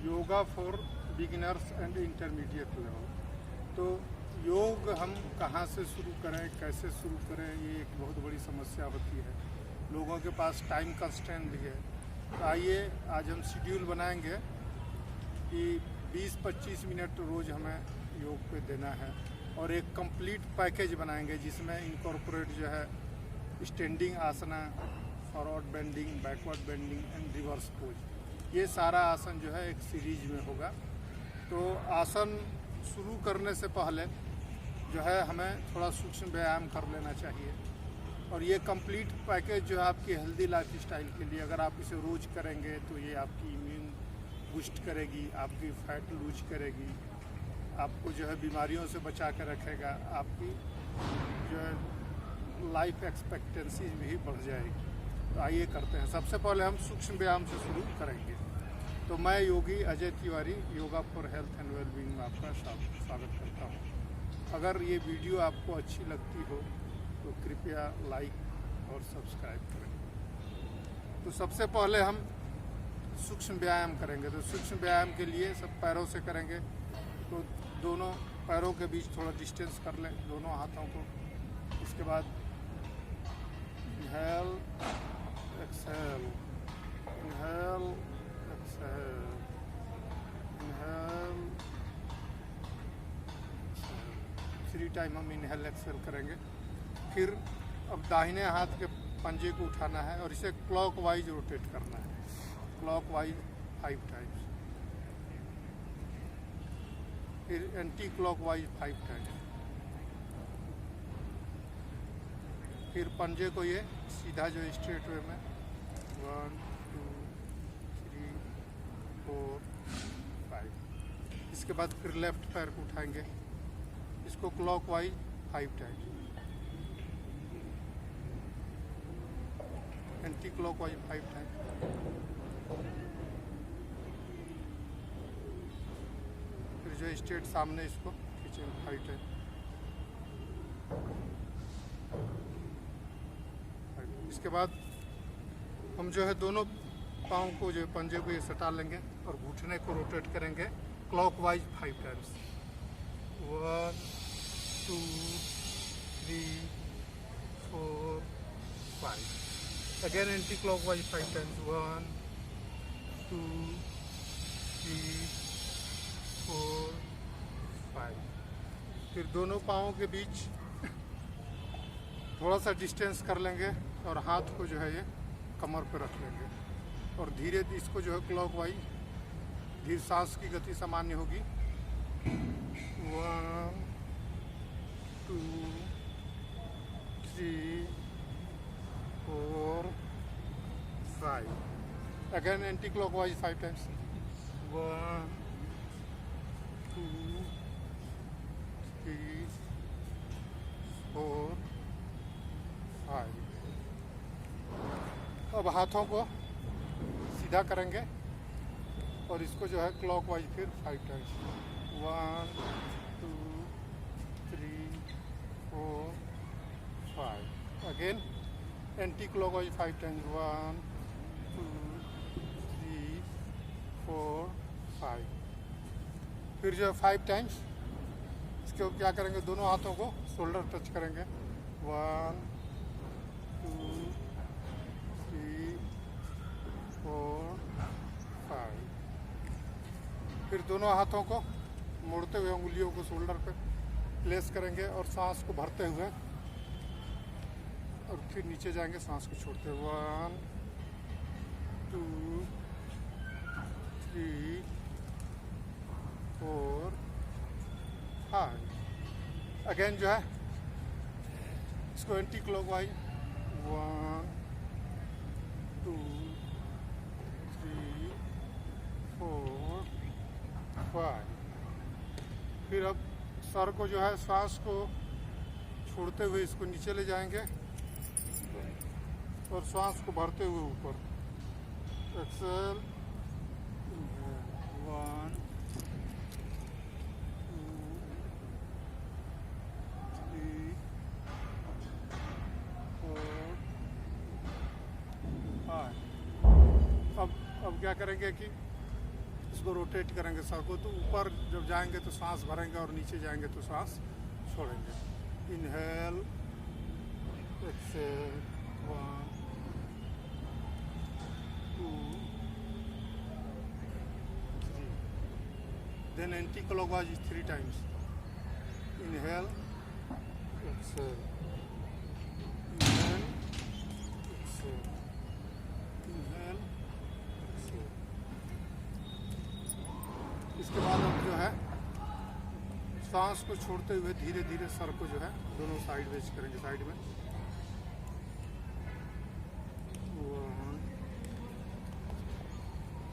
Yoga for beginners and intermediate level. तो योग हम कहाँ से शुरू करें, कैसे शुरू करें, ये एक बहुत बड़ी समस्या होती है। लोगों के पास टाइम कंस्ट्रेंट भी है। तो आइए आज हम शेड्यूल बनाएंगे कि 20-25 मिनट रोज़ हमें योग पे देना है और एक कंप्लीट पैकेज बनाएंगे जिसमें इनकॉर्पोरेट जो है standing asana, forward bending, backward bending and reverse pose, ये सारा आसन जो है एक सीरीज में होगा। तो आसन शुरू करने से पहले जो है हमें थोड़ा सूक्ष्म व्यायाम कर लेना चाहिए और ये कंप्लीट पैकेज जो है आपकी हेल्दी लाइफ स्टाइल के लिए, अगर आप इसे रोज़ करेंगे तो ये आपकी इम्यून बूस्ट करेगी, आपकी फैट लूज करेगी, आपको जो है बीमारियों से बचा कर रखेगा, आपकी जो है लाइफ एक्सपेक्टेंसी भी बढ़ जाएगी। तो आइए करते हैं। सबसे पहले हम सूक्ष्म व्यायाम से शुरू करेंगे। तो मैं Yogi Ajay Tiwari yoga for health and wellbeing में आपका स्वागत करता हूँ। अगर ये वीडियो आपको अच्छी लगती हो तो कृपया लाइक और सब्सक्राइब करें। तो सबसे पहले हम सूक्ष्म व्यायाम करेंगे। तो सूक्ष्म व्यायाम के लिए सब पैरों से करेंगे। तो दोनों पैरों के बीच थोड़ा डिस्टेंस कर लें, दोनों हाथों को। इसके बाद inhale exhale, inhale exhale, inhale exhale. 3 time हम इनहेल एक्सहेल करेंगे। फिर अब दाहिने हाथ के पंजे को उठाना है और इसे क्लॉकवाइज रोटेट करना है, क्लॉकवाइज 5 टाइम्स। फिर एंटी क्लॉकवाइज 5 टाइम्स। फिर पंजे को ये सीधा जो स्ट्रेट वे में 1 2 3 4 5। इसके बाद फिर लेफ्ट पैर को उठाएंगे, इसको clockwise 5 times, anti clockwise 5 times. फिर जो स्ट्रेट सामने इसको खींचेंगे 5 टाइम्स। इसके बाद हम जो है दोनों पाँव को जो पंजे को ये सटा लेंगे और घुटने को रोटेट करेंगे clockwise 5 times. 1 2 3 4 5। Again anti clockwise 5 times. 1 2 3 4 5। फिर दोनों पाँवों के बीच थोड़ा सा डिस्टेंस कर लेंगे और हाथ को जो है ये कमर पर रख लेंगे और धीरे इसको जो है क्लॉकवाइज, धीरे सांस की गति सामान्य होगी। 1 2 3 4 5। Again anti clockwise 5 times. 1 2 3 4 5। अब हाथों को सीधा करेंगे और इसको जो है क्लॉकवाइज फिर 5 times. 1 2 3 4 5। Again anti clockwise 5 times. 1 2 3 4 5। फिर जो है 5 टाइम्स इसको क्या करेंगे, दोनों हाथों को शोल्डर टच करेंगे। 1 2 3 4 5। फिर दोनों हाथों को मोड़ते हुए उंगलियों को शोल्डर पे प्लेस करेंगे और सांस को भरते हुए और फिर नीचे जाएंगे सांस को छोड़ते हुए। 1 2 3 4 5। अगेन जो है इसको एंटी क्लॉकवाइज 1 2 3 4 5। फिर अब सर को जो है सांस को छोड़ते हुए इसको नीचे ले जाएंगे और सांस को भरते हुए ऊपर। एक्सेल 1 अब क्या करेंगे कि इसको रोटेट करेंगे सर को, तो ऊपर जब जाएंगे तो सांस भरेंगे और नीचे जाएंगे तो सांस छोड़ेंगे। Inhale, exhale, 1 2 3, then anti-clockwise 3 times. Inhale, exhale, inhale, exhale, inhale, exhale. इसके बाद हम जो है सांस को छोड़ते हुए धीरे धीरे सर को जो है दोनों साइड वेज करेंगे, साइड में। 1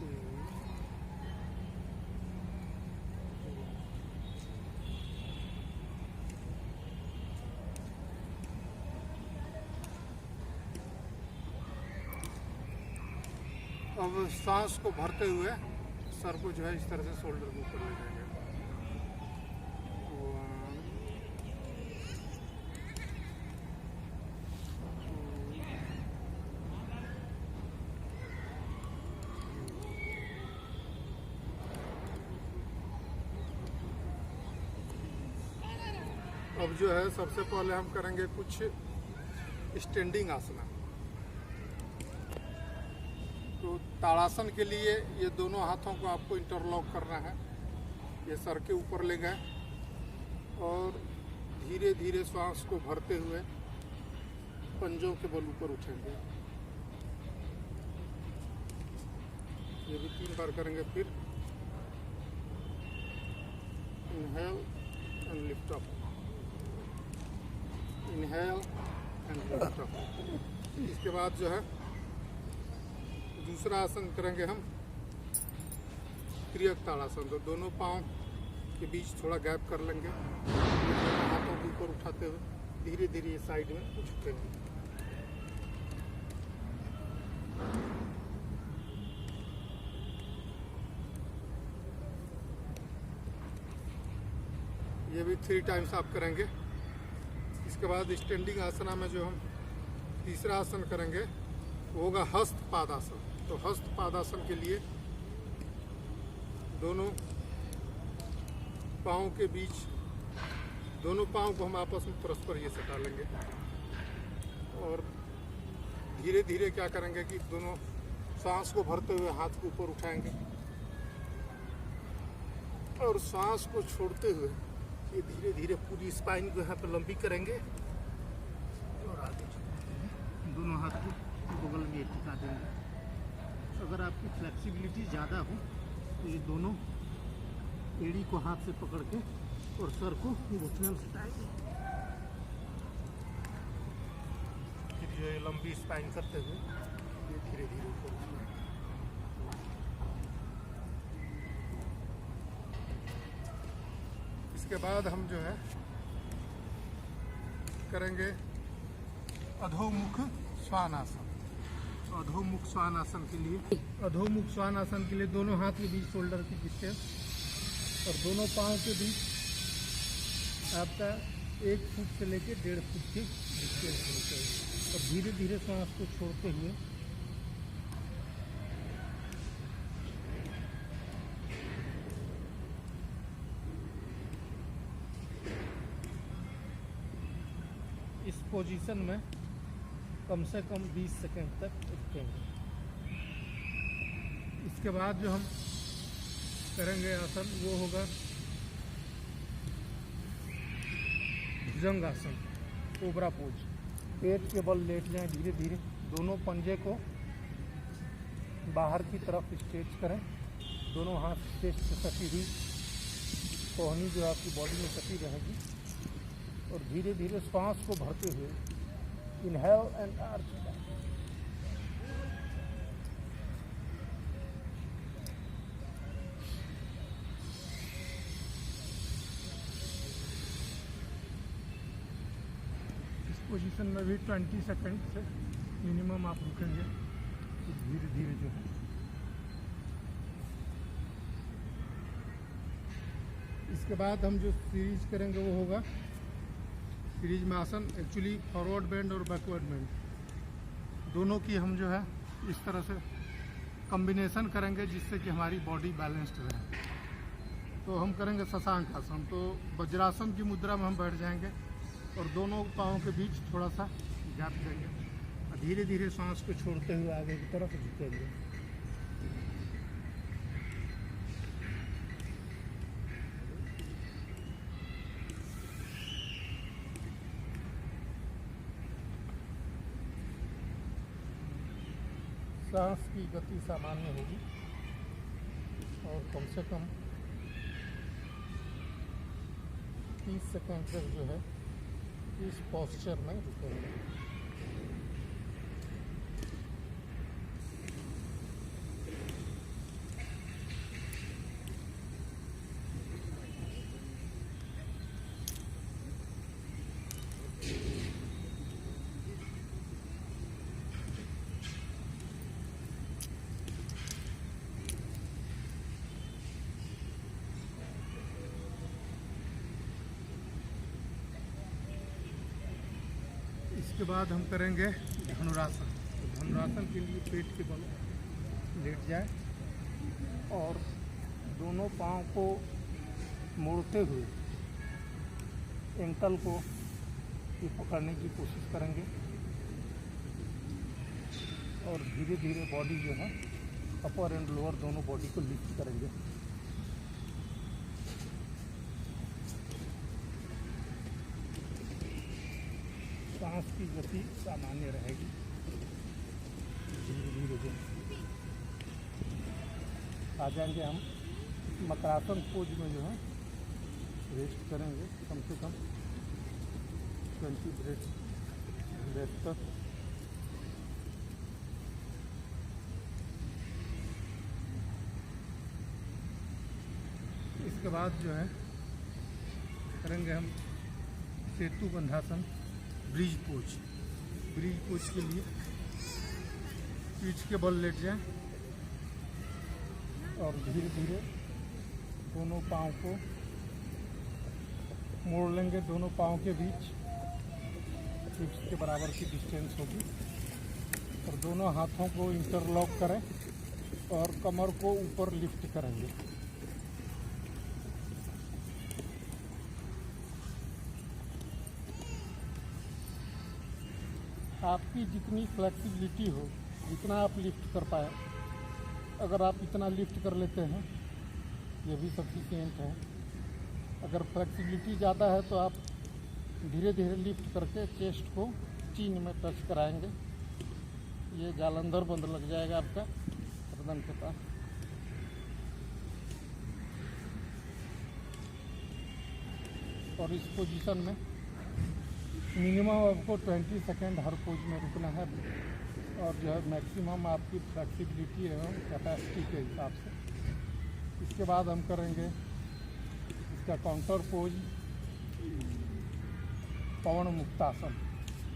2 अब सांस को भरते हुए सर को जो है इस तरह से शोल्डर के ऊपर ले जाएंगे। 1 2 अब जो है सबसे पहले हम करेंगे कुछ स्टैंडिंग आसना। तो ताड़ासन के लिए ये दोनों हाथों को आपको इंटरलॉक करना है। ये सर के ऊपर ले गए और धीरे धीरे सांस को भरते हुए पंजों के बल ऊपर उठेंगे। ये भी 3 बार करेंगे। फिर inhale and lift up, inhale and lift up. इसके बाद जो है दूसरा आसन करेंगे हम त्रियक ताड़ासन। तो दोनों पाँव के बीच थोड़ा गैप कर लेंगे, हाथों को ऊपर उठाते हुए धीरे धीरे ये साइड में उठेंगे। ये भी 3 टाइम्स आप करेंगे। इसके बाद स्टैंडिंग आसना में जो हम तीसरा आसन करेंगे वो होगा हस्त पादासन। तो हस्त पादासन के लिए दोनों पाँव के बीच, दोनों पाँव को हम आपस में परस्पर ये सटा लेंगे और धीरे धीरे क्या करेंगे कि दोनों सांस को भरते हुए हाथ को ऊपर उठाएंगे और सांस को छोड़ते हुए ये धीरे धीरे पूरी स्पाइन को यहाँ पे लंबी करेंगे और आगे दोनों हाथ को बगल में टिका देंगे। अगर आपकी फ्लेक्सिबिलिटी ज़्यादा हो तो ये दोनों एड़ी को हाथ से पकड़ के और सर को घुटने में सटाएंगे। फिर ये लंबी स्पाइन करते हुए ये धीरे धीरे ऊपर उठना। इसके बाद हम जो है करेंगे अधोमुख श्वानासन। अधोमुख श्वानासन के लिए दोनों हाथ के बीच शोल्डर की डिस्टेंस और दोनों पाँव के बीच आपका 1 फुट से लेके 1.5 फुट के डिस्टेंस होनी चाहिए। और धीरे धीरे सांस को छोड़ते हुए इस पोजीशन में कम से कम 20 सेकंड तक रुकेंगे। इसके बाद जो हम करेंगे आसन वो होगा भुजंग आसन, कोबरा पोज। पेट के बल लेट जाएं धीरे धीरे, दोनों पंजे को बाहर की तरफ स्ट्रेच करें, दोनों हाथ चेस्ट से सटी हुई कोहनी जो आपकी बॉडी में सटी रहेगी और धीरे धीरे सांस को भरते हुए इनहेल एंड आर्च बैक। इस पोजीशन में भी 20 सेकंड से मिनिमम आप रुकेंगे। धीरे धीरे जो है इसके बाद हम जो सीरीज करेंगे वो होगा सीरीज में आसन। एक्चुअली फॉरवर्ड बेंड और बैकवर्ड बेंड दोनों की हम जो है इस तरह से कॉम्बिनेशन करेंगे जिससे कि हमारी बॉडी बैलेंस्ड रहे। तो हम करेंगे शशांक आसन। तो वज्रासन की मुद्रा में हम बैठ जाएंगे और दोनों पाँव के बीच थोड़ा सा गैप देंगे और धीरे धीरे सांस को छोड़ते हुए आगे की तरफ झुकेंगे। सांस की गति सामान्य होगी और कम से कम 30 सेकंड तक जो है इस पोस्चर में रुकेंगे। इसके बाद हम करेंगे धनुरासन। तो धनुरासन के लिए पेट के बल लेट जाए और दोनों पाँव को मोड़ते हुए एंकल को ये पकड़ने की कोशिश करेंगे और धीरे धीरे बॉडी जो है अपर एंड लोअर दोनों बॉडी को लिफ्ट करेंगे। सांस की गति सामान्य रहेगी। धीरे धीरे जो आ जाएंगे हम मकरासन पोज में जो है रेस्ट करेंगे कम से कम 20 ब्रेथ तक। इसके बाद जो है करेंगे हम सेतु bandhasana bridge pose. Bridge pose के लिए पीठ के बल लेट जाएं और धीरे धीरे दोनों पाँव को मोड़ लेंगे। दोनों पाँव के बीच हिप्स के बराबर की डिस्टेंस होगी और दोनों हाथों को इंटरलॉक करें और कमर को ऊपर लिफ्ट करेंगे। आपकी जितनी फ्लेक्सिबिलिटी हो, जितना आप लिफ्ट कर पाए, अगर आप इतना लिफ्ट कर लेते हैं ये भी सफिशिएंट है। अगर फ्लेक्सिबिलिटी ज़्यादा है तो आप धीरे धीरे लिफ्ट करके चेस्ट को चीन में टच कराएंगे। ये जालंधर बंद लग जाएगा आपका गर्दन के पास। और इस पोजीशन में मिनिमम आपको 20 सेकेंड हर पोज में रुकना है और जो है मैक्सिमम आपकी फ्लेक्सिबिलिटी है कैपेसिटी के हिसाब से। इसके बाद हम करेंगे इसका काउंटर पोज पवन मुक्तासन।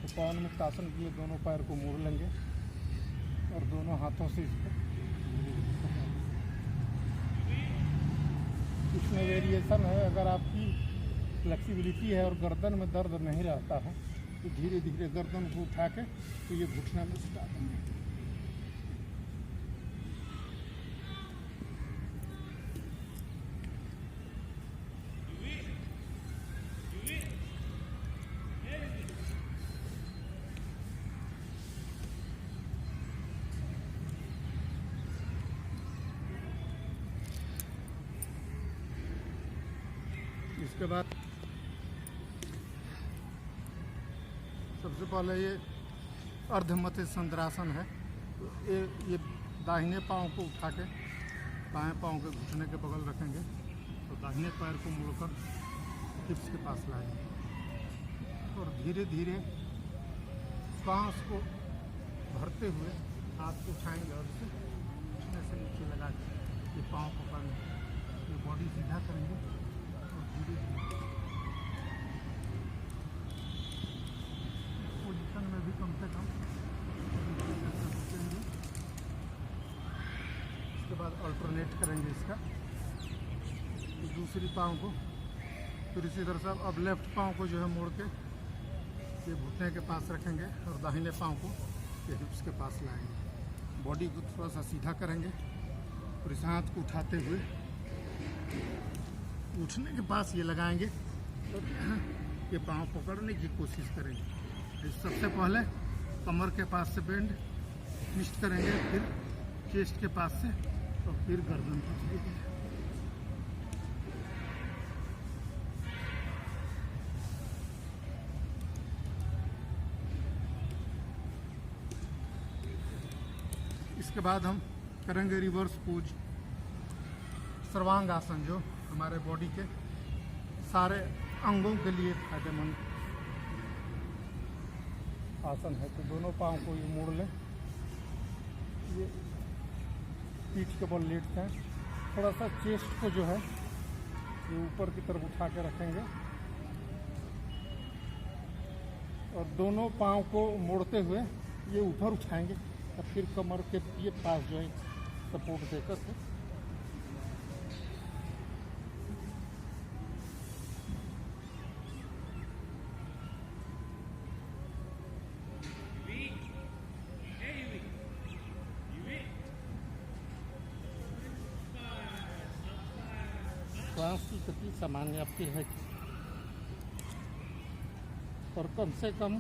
तो पवन मुक्तासन के लिए दोनों पैर को मोड़ लेंगे और दोनों हाथों से इसको इसमें वेरिएशन है। अगर आपकी फ्लेक्सिबिलिटी है और गर्दन में दर्द नहीं रहता है तो धीरे धीरे गर्दन को उठा के तो ये घुटना में सुधा देंगे। इसके बाद सबसे पहले ये अर्धमध्य संद्रासन है। तो ये दाहिने पाँव को उठा के बाएं पाँव के घुटने के बगल रखेंगे तो दाहिने पैर को मोड़कर हिप्स के पास लाएंगे और धीरे धीरे सांस को भरते हुए हाथ को उठाएंगे और इसे घुटने से नीचे लगा के ये पाँव पकड़ेंगे। ये बॉडी सीधा करेंगे और धीरे धीरे पोजीशन में भी कम से कम रुकेंगे। इसके बाद अल्टरनेट करेंगे इसका दूसरी पाँव को। फिर इसी तरह से अब लेफ्ट पाँव को जो है मोड़ के ये घुटने के पास रखेंगे और दाहिने पाँव को ये हिप्स के पास लाएंगे। बॉडी को थोड़ा सा सीधा करेंगे और इस हाथ को उठाते हुए उठने के पास ये लगाएंगे और यहाँ ये पाँव पकड़ने की कोशिश करेंगे। सबसे पहले कमर के पास से बेंड ट्विस्ट करेंगे, फिर चेस्ट के पास से और फिर गर्दन को धीरे-धीरे। इसके बाद हम करेंगे रिवर्स पोज, सर्वांग आसन, जो हमारे बॉडी के सारे अंगों के लिए फायदेमंद आसन है। तो दोनों पाँव को ये मोड़ लें, ये पीठ के बल लेटते हैं, थोड़ा सा चेस्ट को जो है ये ऊपर की तरफ उठा के रखेंगे और दोनों पाँव को मोड़ते हुए ये ऊपर उठाएंगे और फिर कमर के ये पास जो है सपोर्ट देकर के श्वास की गति सामान्य आपकी है और कम से कम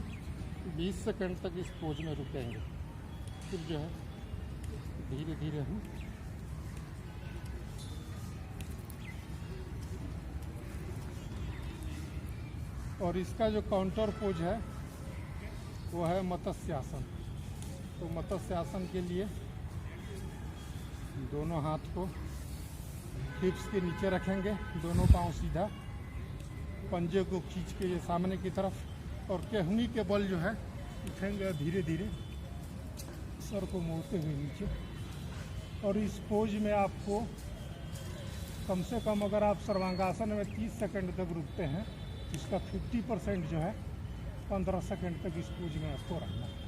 20 सेकंड तक इस पोज में रुकेंगे। फिर जो है धीरे धीरे हम और इसका जो काउंटर पोज है वो है मत्स्यासन। तो मत्स्यासन के लिए दोनों हाथ को हिप्स के नीचे रखेंगे, दोनों पांव सीधा, पंजे को खींच के ये सामने की तरफ और केहनी के बल जो है उठेंगे धीरे धीरे सर को मोड़ते हुए नीचे। और इस पोज में आपको कम से कम, अगर आप सर्वांगासन में 30 सेकंड तक रुकते हैं, इसका 50% जो है 15 सेकंड तक इस पोज में आपको रखना है।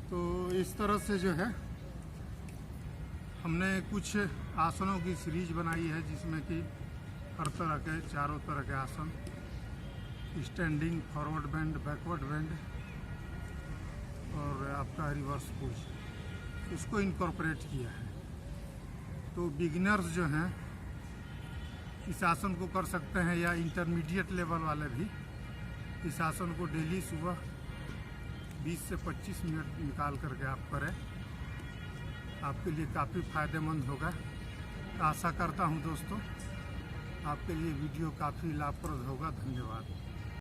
तो इस तरह से जो है हमने कुछ आसनों की सीरीज बनाई है, जिसमें कि हर तरह के, चारों तरह के आसन, standing, forward bend, backward bend और आपका रिवर्स पोज, इसको इनकॉर्पोरेट किया है। तो बिगिनर्स जो हैं इस आसन को कर सकते हैं, या इंटरमीडिएट लेवल वाले भी इस आसन को डेली सुबह 20 से 25 मिनट निकाल करके आप करें, आपके लिए काफ़ी फ़ायदेमंद होगा। आशा करता हूं दोस्तों आपके लिए वीडियो काफ़ी लाभप्रद होगा। धन्यवाद।